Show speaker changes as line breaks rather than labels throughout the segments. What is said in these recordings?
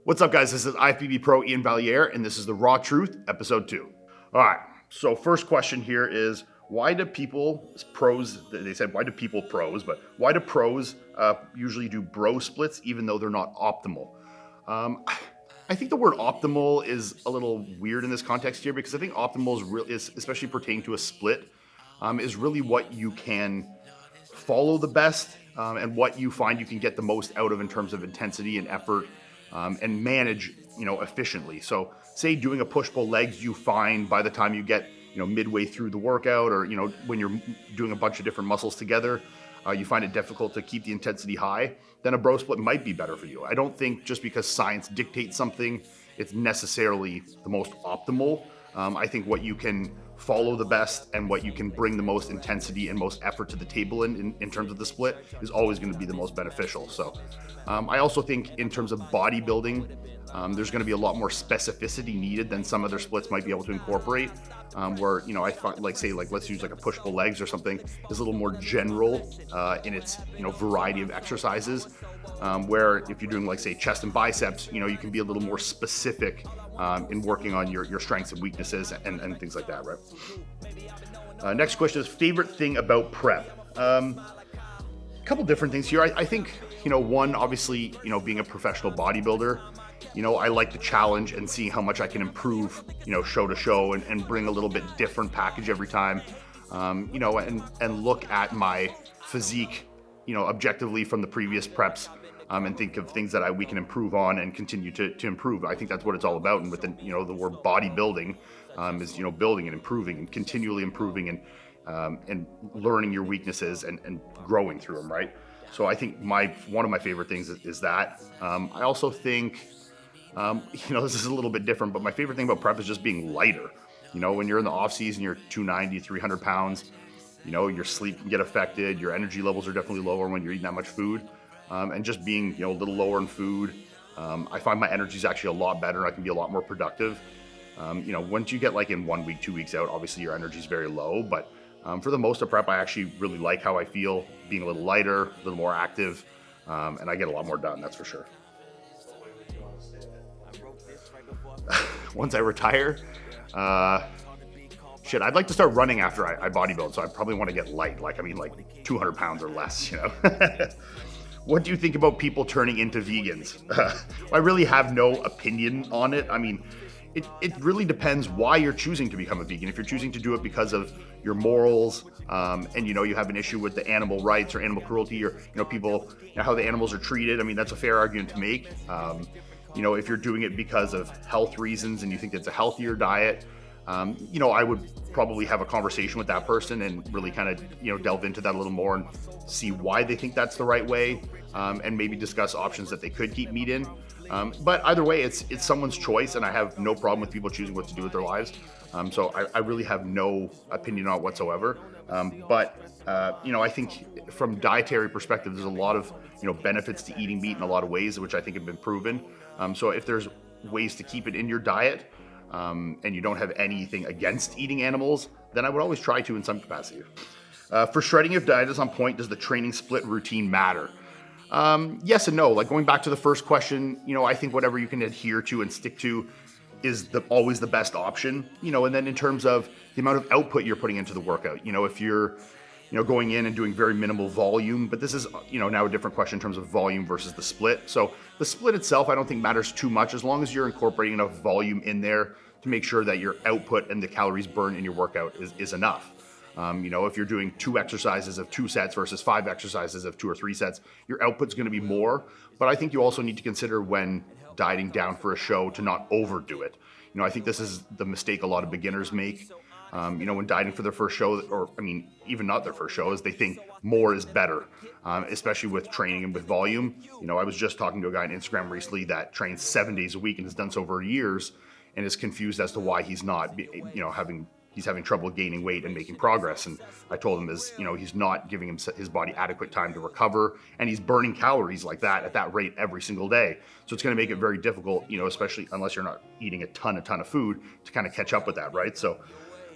What's up, guys? This is IFBB Pro Iain Valliere, and this is The Raw Truth, Episode 2. All right, so first question here is, why do pros usually do bro splits even though they're not optimal? I think the word optimal is a little weird in this context here, because I think optimal is especially pertaining to a split, is really what you can follow the best, and what you find you can get the most out of in terms of intensity and effort, and manage, efficiently. So say doing a push-pull legs, you find by the time you get, midway through the workout, or, when you're doing a bunch of different muscles together, you find it difficult to keep the intensity high, then a bro split might be better for you. I don't think just because science dictates something, it's necessarily the most optimal. I think what you can follow the best and what you can bring the most intensity and most effort to the table in terms of the split is always going to be the most beneficial. So I also think in terms of bodybuilding, there's going to be a lot more specificity needed than some other splits might be able to incorporate, where, I find, let's use like a push-pull legs or something, is a little more general in its, variety of exercises, where if you're doing, like, say, chest and biceps, you can be a little more specific in working on your strengths and weaknesses and things like that, right? Next question is, favorite thing about prep? A couple different things here. I think, one, obviously, being a professional bodybuilder, I like the challenge and seeing how much I can improve, show to show, and bring a little bit different package every time, and look at my physique, objectively from the previous preps, and think of things that we can improve on and continue to improve. I think that's what it's all about. And with the word bodybuilding, is, building and improving and continually improving and learning your weaknesses and growing through them, right? So I think one of my favorite things is that. I also think, this is a little bit different, but my favorite thing about prep is just being lighter. When you're in the off season, you're 290, 300 pounds, your sleep can get affected. Your energy levels are definitely lower when you're eating that much food. And just being, a little lower in food, I find my energy is actually a lot better. I can be a lot more productive. Once you get like in 1 week, 2 weeks out, obviously your energy is very low, but for the most of prep, I actually really like how I feel being a little lighter, a little more active, and I get a lot more done, that's for sure. Once I retire, I'd like to start running after I bodybuild, so I probably want to get light, like 200 pounds or less, What do you think about people turning into vegans? I really have no opinion on it. I mean, it really depends why you're choosing to become a vegan. If you're choosing to do it because of your morals, and you have an issue with the animal rights or animal cruelty, or people, how the animals are treated, I mean, that's a fair argument to make. If you're doing it because of health reasons and you think it's a healthier diet, I would probably have a conversation with that person and really kind of, delve into that a little more and see why they think that's the right way, and maybe discuss options that they could keep meat in. But either way, it's someone's choice, and I have no problem with people choosing what to do with their lives. So I really have no opinion on it whatsoever. But I think from dietary perspective, there's a lot of, benefits to eating meat in a lot of ways, which I think have been proven. So if there's ways to keep it in your diet, and you don't have anything against eating animals, then I would always try to in some capacity. For shredding, if diet is on point, does the training split routine matter? Yes and no. Like, going back to the first question, I think whatever you can adhere to and stick to is always the best option. And then in terms of the amount of output you're putting into the workout, if you're going in and doing very minimal volume, but this is, now a different question in terms of volume versus the split. So the split itself, I don't think matters too much, as long as you're incorporating enough volume in there to make sure that your output and the calories burned in your workout is enough. If you're doing 2 exercises of 2 sets versus 5 exercises of 2 or 3 sets, your output's going to be more. But I think you also need to consider, when dieting down for a show, to not overdo it. I think this is the mistake a lot of beginners make. When dieting for their first show, or even not their first show, is they think more is better, especially with training and with volume. I was just talking to a guy on Instagram recently that trains 7 days a week and has done so for years, and is confused as to why he's not, he's having trouble gaining weight and making progress. And I told him he's not giving his body adequate time to recover, and he's burning calories like that at that rate every single day. So it's going to make it very difficult, especially unless you're not eating a ton of food, to kind of catch up with that, right? So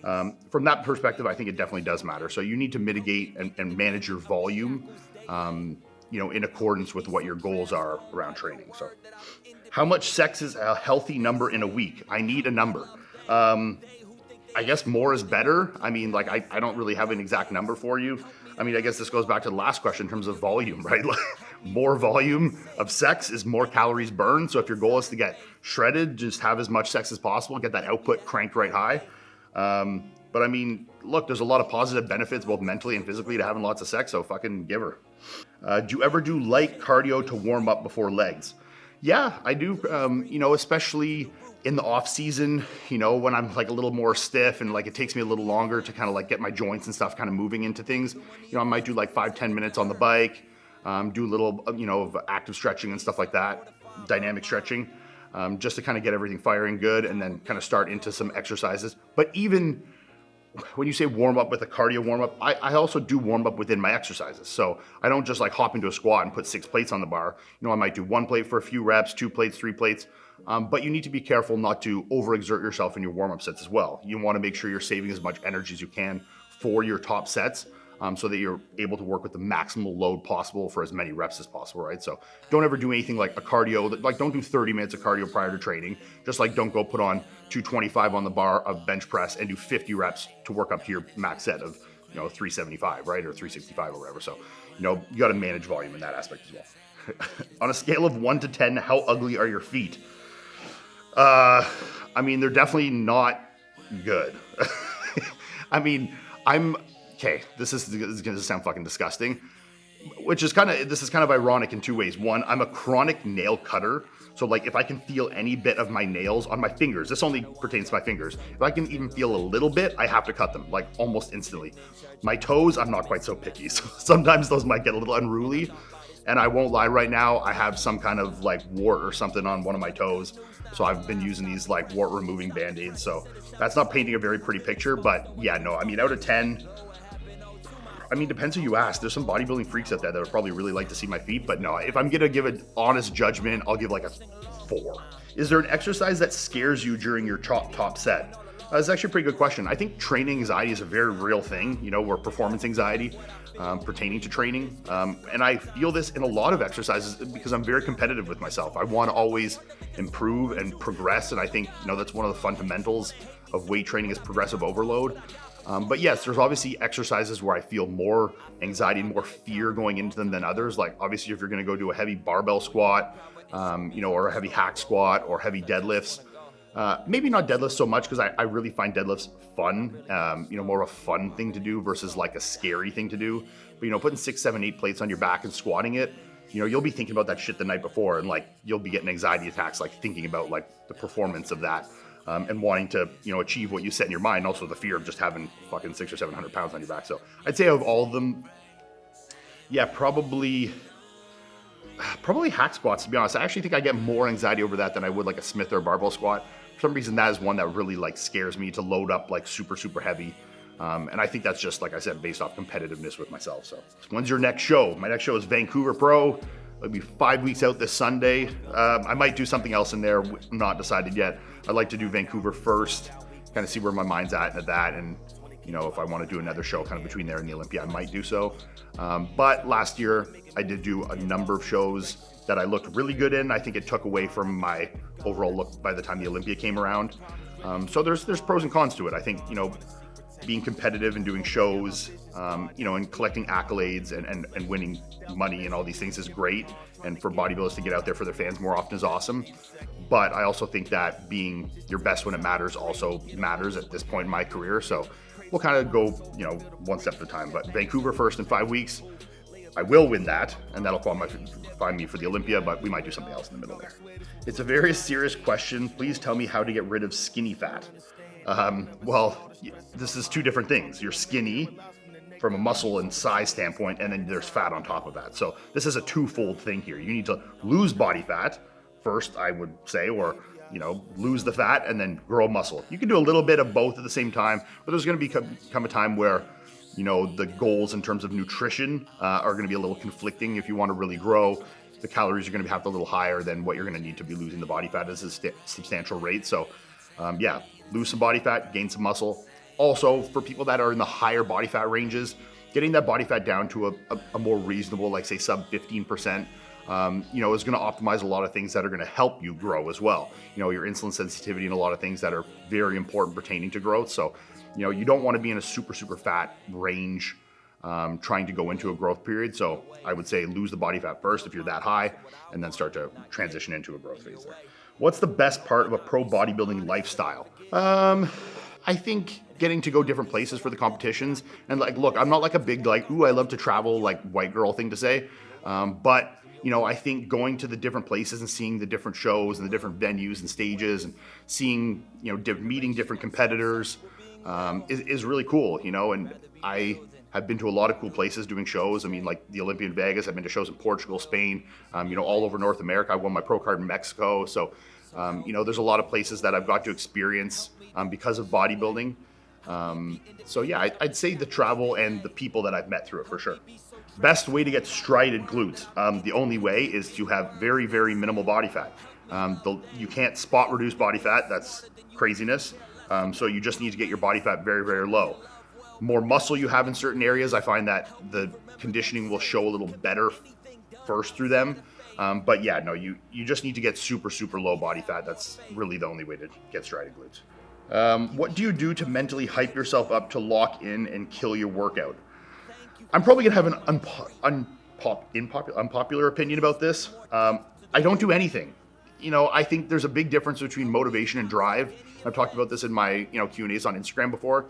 from that perspective, I think it definitely does matter. So you need to mitigate and manage your volume, in accordance with what your goals are around training. So How much sex is a healthy number in a week? I need a number. I guess more is better. I mean, like, I don't really have an exact number for you. I mean, I guess this goes back to the last question in terms of volume, right? Like, more volume of sex is more calories burned. So if your goal is to get shredded, just have as much sex as possible, get that output cranked right high. But I mean, look, there's a lot of positive benefits, both mentally and physically, to having lots of sex. So fucking give her. Do you ever do light cardio to warm up before legs? Yeah, I do. Especially in the off season, when I'm like a little more stiff and like it takes me a little longer to kind of like get my joints and stuff kind of moving into things. I might do like 5-10 minutes on the bike, do a little, of active stretching and stuff like that, dynamic stretching, just to kind of get everything firing good and then kind of start into some exercises. But even when you say warm up with a cardio warm up, I also do warm up within my exercises. So I don't just like hop into a squat and put 6 plates on the bar. I might do 1 plate for a few reps, 2 plates, 3 plates. But you need to be careful not to overexert yourself in your warm-up sets as well. You want to make sure you're saving as much energy as you can for your top sets, so that you're able to work with the maximal load possible for as many reps as possible, right? So don't ever do anything like a cardio, like don't do 30 minutes of cardio prior to training. Just like don't go put on 225 on the bar of bench press and do 50 reps to work up to your max set of 375, right? Or 365 or whatever. So, you got to manage volume in that aspect as well. On a scale of 1 to 10, how ugly are your feet? I mean, they're definitely not good. I mean, okay, this is going to sound fucking disgusting, this is kind of ironic in 2 ways. One, I'm a chronic nail cutter. So like if I can feel any bit of my nails on my fingers, this only pertains to my fingers. If I can even feel a little bit, I have to cut them like almost instantly. My toes, I'm not quite so picky. So sometimes those might get a little unruly. And I won't lie, right now I have some kind of like wart or something on one of my toes. So I've been using these like wart removing band-aids. So that's not painting a very pretty picture, but yeah, no, I mean, out of 10, I mean, depends who you ask. There's some bodybuilding freaks out there that would probably really like to see my feet, but no, if I'm going to give an honest judgment, I'll give like a 4. Is there an exercise that scares you during your top set? That's actually a pretty good question. I think training anxiety is a very real thing, or performance anxiety pertaining to training. And I feel this in a lot of exercises because I'm very competitive with myself. I want to always improve and progress. And I think, that's one of the fundamentals of weight training is progressive overload. But yes, there's obviously exercises where I feel more anxiety and more fear going into them than others. Like obviously if you're going to go do a heavy barbell squat, or a heavy hack squat or heavy deadlifts, maybe not deadlifts so much because I really find deadlifts fun, more of a fun thing to do versus like a scary thing to do. But, putting 6, 7, 8 plates on your back and squatting it, you'll be thinking about that shit the night before and like you'll be getting anxiety attacks, like thinking about like the performance of that and wanting to, achieve what you set in your mind. Also the fear of just having fucking 600 or 700 pounds on your back. So I'd say of all of them, yeah, probably hack squats, to be honest. I actually think I get more anxiety over that than I would like a Smith or a barbell squat. For some reason, that is one that really like scares me to load up like super, super heavy. And I think that's just, like I said, based off competitiveness with myself. So when's your next show? My next show is Vancouver Pro. It'll be 5 weeks out this Sunday. I might do something else in there. I'm not decided yet. I'd like to do Vancouver first, kind of see where my mind's at that. And, if I want to do another show kind of between there and the Olympia, I might do so. But last year I did do a number of shows that I looked really good in. I think it took away from my overall look by the time the Olympia came around. So there's pros and cons to it. I think, being competitive and doing shows, and collecting accolades and winning money and all these things is great. And for bodybuilders to get out there for their fans more often is awesome. But I also think that being your best when it matters also matters at this point in my career. So we'll kind of go, one step at a time. But Vancouver first in 5 weeks. I will win that, and that'll find me for the Olympia, but we might do something else in the middle there. It's a very serious question. Please tell me how to get rid of skinny fat. Well, this is 2 different things. You're skinny from a muscle and size standpoint, and then there's fat on top of that. So this is a twofold thing here. You need to lose body fat first, I would say, or lose the fat and then grow muscle. You can do a little bit of both at the same time, but there's going to come a time where the goals in terms of nutrition are going to be a little conflicting. If you want to really grow, the calories are going to have to be a little higher than what you're going to need to be losing the body fat at a substantial rate. So lose some body fat, gain some muscle. Also, for people that are in the higher body fat ranges, getting that body fat down to a more reasonable, like say sub 15%, is going to optimize a lot of things that are going to help you grow as well. Your insulin sensitivity and a lot of things that are very important pertaining to growth. So, you don't want to be in a super, super fat range trying to go into a growth period. So I would say lose the body fat first if you're that high, and then start to transition into a growth phase there. What's the best part of a pro bodybuilding lifestyle? I think getting to go different places for the competitions. And look, I'm not like a big I love to travel white girl thing to say. But I think going to the different places and seeing the different shows and the different venues and stages and seeing, meeting different competitors is really cool, and I have been to a lot of cool places doing shows. I mean, like the Olympia in Vegas, I've been to shows in Portugal, Spain, all over North America. I won my pro card in Mexico. So, there's a lot of places that I've got to experience because of bodybuilding. So yeah, I'd say the travel and the people that I've met through it for sure. Best way to get strided glutes. The only way is to have very, very minimal body fat. You can't spot reduce body fat. That's craziness. So you just need to get your body fat very, very low. More muscle you have in certain areas, I find that the conditioning will show a little better first through them. But yeah, no, you just need to get super, super low body fat. That's really the only way to get strided glutes. What do you do to mentally hype yourself up to lock in and kill your workout? I'm probably gonna have an unpopular opinion about this. I don't do anything. I think there's a big difference between motivation and drive. I've talked about this in my Q&As on Instagram before.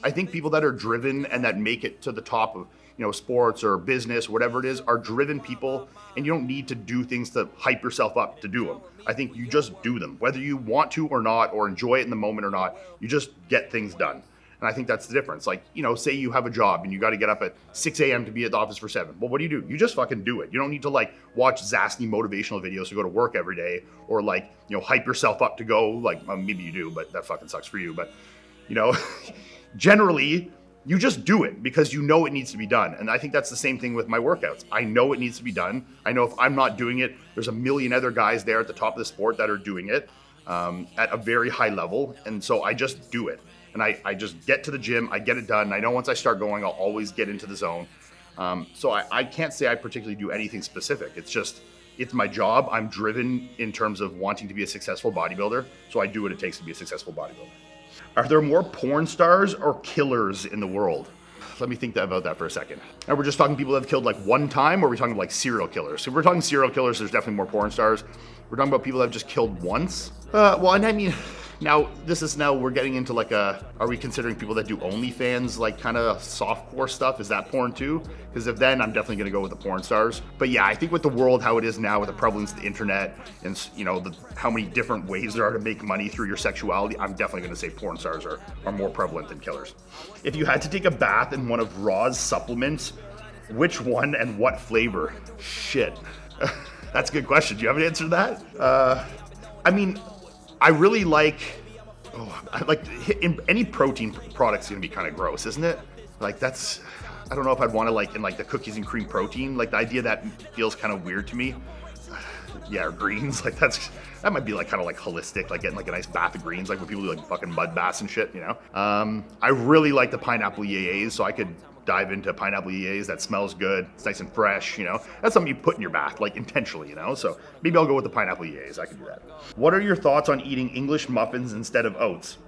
I think people that are driven and that make it to the top of sports or business, whatever it is, are driven people, and you don't need to do things to hype yourself up to do them. I think you just do them, whether you want to or not, or enjoy it in the moment or not. You just get things done. And I think that's the difference. Say you have a job and you got to get up at 6 a.m. to be at the office for 7. Well, what do? You just fucking do it. You don't need to watch Zasny motivational videos to go to work every day, or hype yourself up to go. Maybe you do, but that fucking sucks for you. But, generally, you just do it because you know it needs to be done. And I think that's the same thing with my workouts. I know it needs to be done. I know if I'm not doing it, there's a million other guys there at the top of the sport that are doing it at a very high level. And so I just do it. And I just get to the gym, I get it done. And I know once I start going, I'll always get into the zone. So I can't say I particularly do anything specific. It's my job. I'm driven in terms of wanting to be a successful bodybuilder. So I do what it takes to be a successful bodybuilder. Are there more porn stars or killers in the world? Let me think about that for a second. Now we're just talking people that have killed one time, or are we talking serial killers? So if we're talking serial killers, there's definitely more porn stars. We're talking about people that have just killed once. And I mean, now we're getting into are we considering people that do OnlyFans, kind of softcore stuff? Is that porn too? Because if then, I'm definitely gonna go with the porn stars. But yeah, I think with the world how it is now, with the prevalence of the internet and how many different ways there are to make money through your sexuality, I'm definitely gonna say porn stars are more prevalent than killers. If you had to take a bath in one of Raw's supplements, which one and what flavor? Shit, that's a good question. Do you have an answer to that? I really any protein product's gonna be kind of gross, isn't it? I don't know if I'd want to in the cookies and cream protein. The idea that feels kind of weird to me. Yeah, or greens, that might be kind of holistic, getting a nice bath of greens, when people do fucking mud baths and shit, I really like the pineapple EAAs, so I could dive into pineapple EAAs. That smells good. It's nice and fresh, That's something you put in your bath, intentionally, So maybe I'll go with the pineapple EAAs. I can do that. What are your thoughts on eating English muffins instead of oats?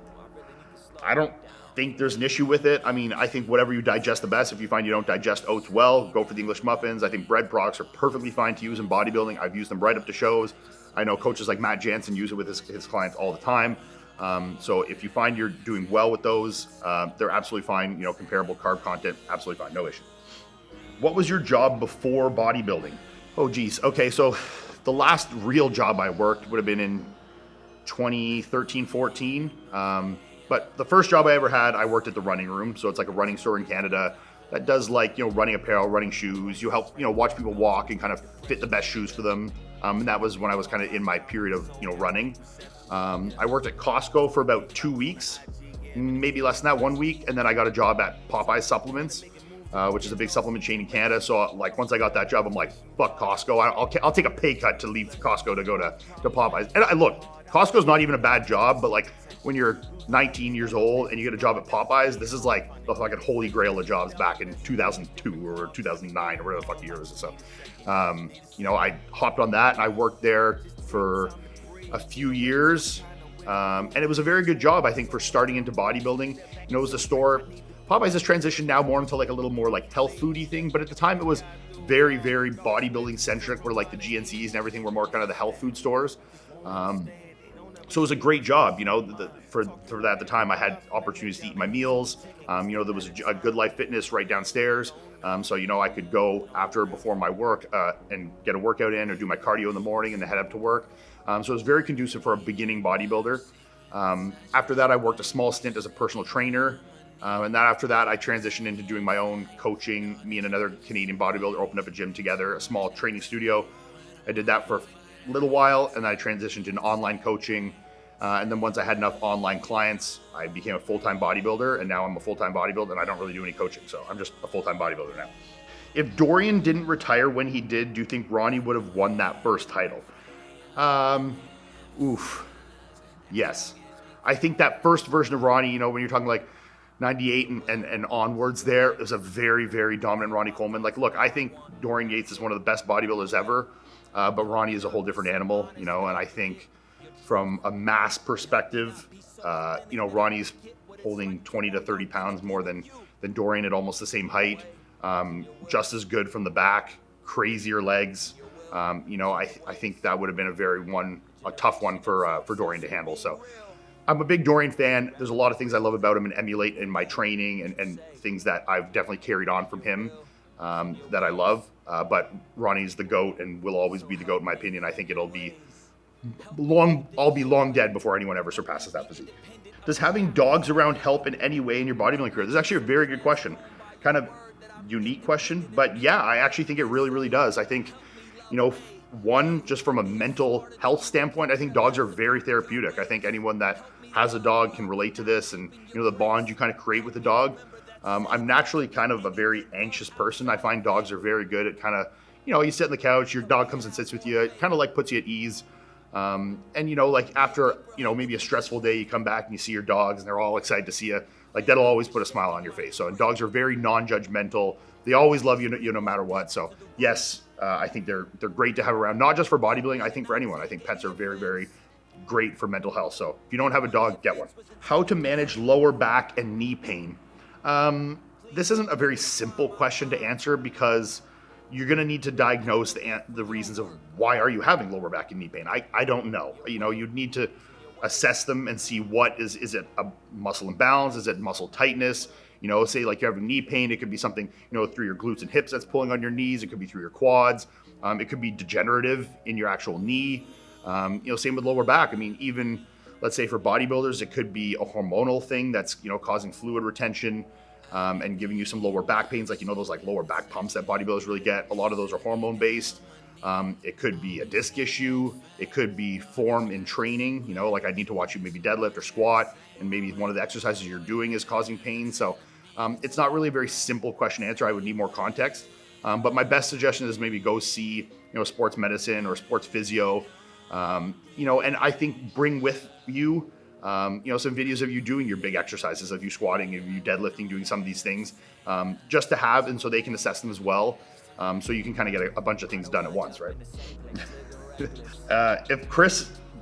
I don't think there's an issue with it. I think whatever you digest the best. If you find you don't digest oats well, go for the English muffins. I think bread products are perfectly fine to use in bodybuilding. I've used them right up to shows. I know coaches like Matt Jansen use it with his clients all the time. So if you find you're doing well with those, they're absolutely fine. Comparable carb content, absolutely fine, no issue. What was your job before bodybuilding? Oh geez, okay, so the last real job I worked would have been in 2013, 14. But the first job I ever had, I worked at the Running Room. So it's a running store in Canada that does running apparel, running shoes. You help, watch people walk and kind of fit the best shoes for them. And that was when I was kind of in my period of, running. I worked at Costco for about 2 weeks, maybe less than that, 1 week. And then I got a job at Popeye Supplements, which is a big supplement chain in Canada. So once I got that job, I'm fuck Costco. I'll take a pay cut to leave Costco to go to Popeyes. And look, Costco's not even a bad job, but like when you're 19 years old and you get a job at Popeyes, this is like the fucking holy grail of jobs back in 2002 or 2009 or whatever the fuck the year is. So, I hopped on that and I worked there for a few years. And it was a very good job, I think, for starting into bodybuilding. It was a store. Popeyes has transitioned now more into like a little more like health foodie thing, but at the time it was very, very bodybuilding centric, where like the GNCs and everything were more kind of the health food stores. So it was a great job, for that at the time. I had opportunities to eat my meals. There was a Good Life Fitness right downstairs. So I could go after or before my work and get a workout in or do my cardio in the morning and then head up to work. So it was very conducive for a beginning bodybuilder. After that, I worked a small stint as a personal trainer. And then after that, I transitioned into doing my own coaching. Me and another Canadian bodybuilder opened up a gym together, a small training studio. I did that for a little while, and then I transitioned into online coaching. And then once I had enough online clients, I became a full-time bodybuilder, and now I'm a full-time bodybuilder, and I don't really do any coaching, so I'm just a full-time bodybuilder now. If Dorian didn't retire when he did, do you think Ronnie would have won that first title? Yes. I think that first version of Ronnie, when you're talking like 98 and onwards there, it was a very, very dominant Ronnie Coleman. Like, look, I think Dorian Yates is one of the best bodybuilders ever, but Ronnie is a whole different animal, and I think from a mass perspective, Ronnie's holding 20 to 30 pounds more than Dorian at almost the same height, just as good from the back, crazier legs. I think that would have been a tough one for Dorian to handle. So I'm a big Dorian fan. There's a lot of things I love about him and emulate in my training and things that I've definitely carried on from him that I love. But Ronnie's the GOAT and will always be the GOAT in my opinion. I think I'll be long dead before anyone ever surpasses that physique. Does having dogs around help in any way in your bodybuilding career? This is actually a very good question. Kind of unique question, but yeah, I actually think it really, really does. I think, one, just from a mental health standpoint, I think dogs are very therapeutic. I think anyone that has a dog can relate to this, and the bond you kind of create with the dog. I'm naturally kind of a very anxious person. I find dogs are very good at kind of, you sit on the couch, your dog comes and sits with you, it kind of like puts you at ease. And like after, maybe a stressful day, you come back and you see your dogs and they're all excited to see you. Like that'll always put a smile on your face. So, and dogs are very non-judgmental. They always love you, no matter what. So yes, I think they're great to have around, not just for bodybuilding. I think for anyone. I think pets are very, very great for mental health. So if you don't have a dog, get one. How to manage lower back and knee pain? This isn't a very simple question to answer because you're going to need to diagnose the reasons of why are you having lower back and knee pain. I don't know. You'd need to assess them and see what is it a muscle imbalance? Is it muscle tightness? Say like you're having knee pain, it could be something, through your glutes and hips that's pulling on your knees. It could be through your quads. It could be degenerative in your actual knee. Same with lower back. I mean, even let's say for bodybuilders, it could be a hormonal thing that's, causing fluid retention. And giving you some lower back pains, like, those like lower back pumps that bodybuilders really get. A lot of those are hormone based. It could be a disc issue. It could be form in training, like I need to watch you maybe deadlift or squat, and maybe one of the exercises you're doing is causing pain. So it's not really a very simple question to answer. I would need more context. But my best suggestion is maybe go see, sports medicine or sports physio, and I think bring with you, some videos of you doing your big exercises, of you squatting, of you deadlifting, doing some of these things, just to have, and so they can assess them as well. So you can kind of get a bunch of things done at once, right?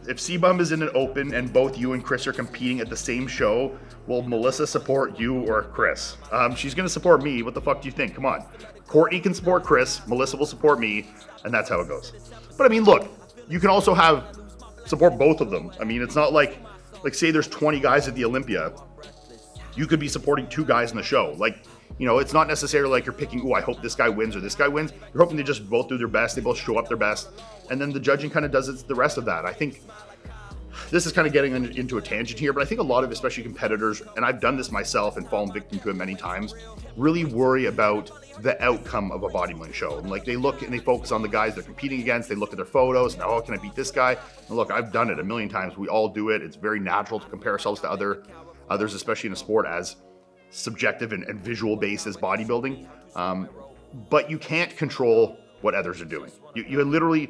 If C-Bum is in an open and both you and Chris are competing at the same show, will Melissa support you or Chris? She's going to support me. What the fuck do you think? Come on. Courtney can support Chris, Melissa will support me, and that's how it goes. But I mean, look, you can also support both of them. I mean, it's not like say there's 20 guys at the Olympia, you could be supporting 2 guys in the show. Like, it's not necessarily like you're picking, I hope this guy wins or this guy wins. You're hoping they just both do their best, they both show up their best, and then the judging kind of does the rest of that. I think this is kind of getting into a tangent here, but I think a lot of, especially competitors, and I've done this myself and fallen victim to it many times, really worry about the outcome of a bodybuilding show. And like they look and they focus on the guys they're competing against, they look at their photos, and can I beat this guy? And look, I've done it a million times. We all do it. It's very natural to compare ourselves to others, especially in a sport as subjective and visual based as bodybuilding. But you can't control what others are doing. You literally,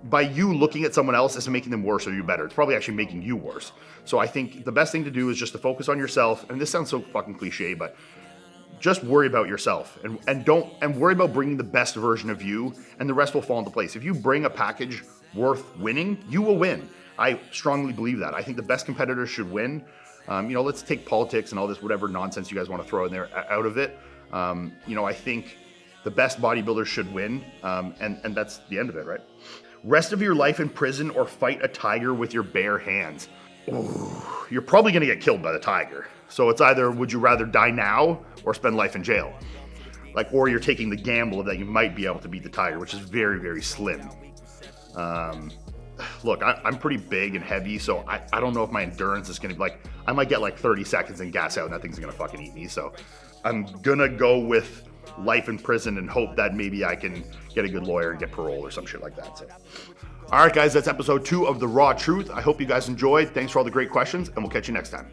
by you looking at someone else isn't making them worse or you better. It's probably actually making you worse. So I think the best thing to do is just to focus on yourself. And this sounds so fucking cliche, but just worry about yourself and worry about bringing the best version of you, and the rest will fall into place. If you bring a package worth winning, you will win. I strongly believe that. I think the best competitors should win. Let's take politics and all this whatever nonsense you guys want to throw in there out of it. I think the best bodybuilders should win, and that's the end of it, right? Rest of your life in prison or fight a tiger with your bare hands. Ooh, you're probably going to get killed by the tiger. So it's either would you rather die now or spend life in jail? Or you're taking the gamble that you might be able to beat the tiger, which is very, very slim. Look, I'm pretty big and heavy, so I don't know if my endurance is going to be I might get 30 seconds and gas out and that thing's going to fucking eat me. So I'm going to go with life in prison and hope that maybe I can get a good lawyer and get parole or some shit like that. So, all right, guys, that's episode 2 of The Raw Truth. I hope you guys enjoyed. Thanks for all the great questions, and we'll catch you next time.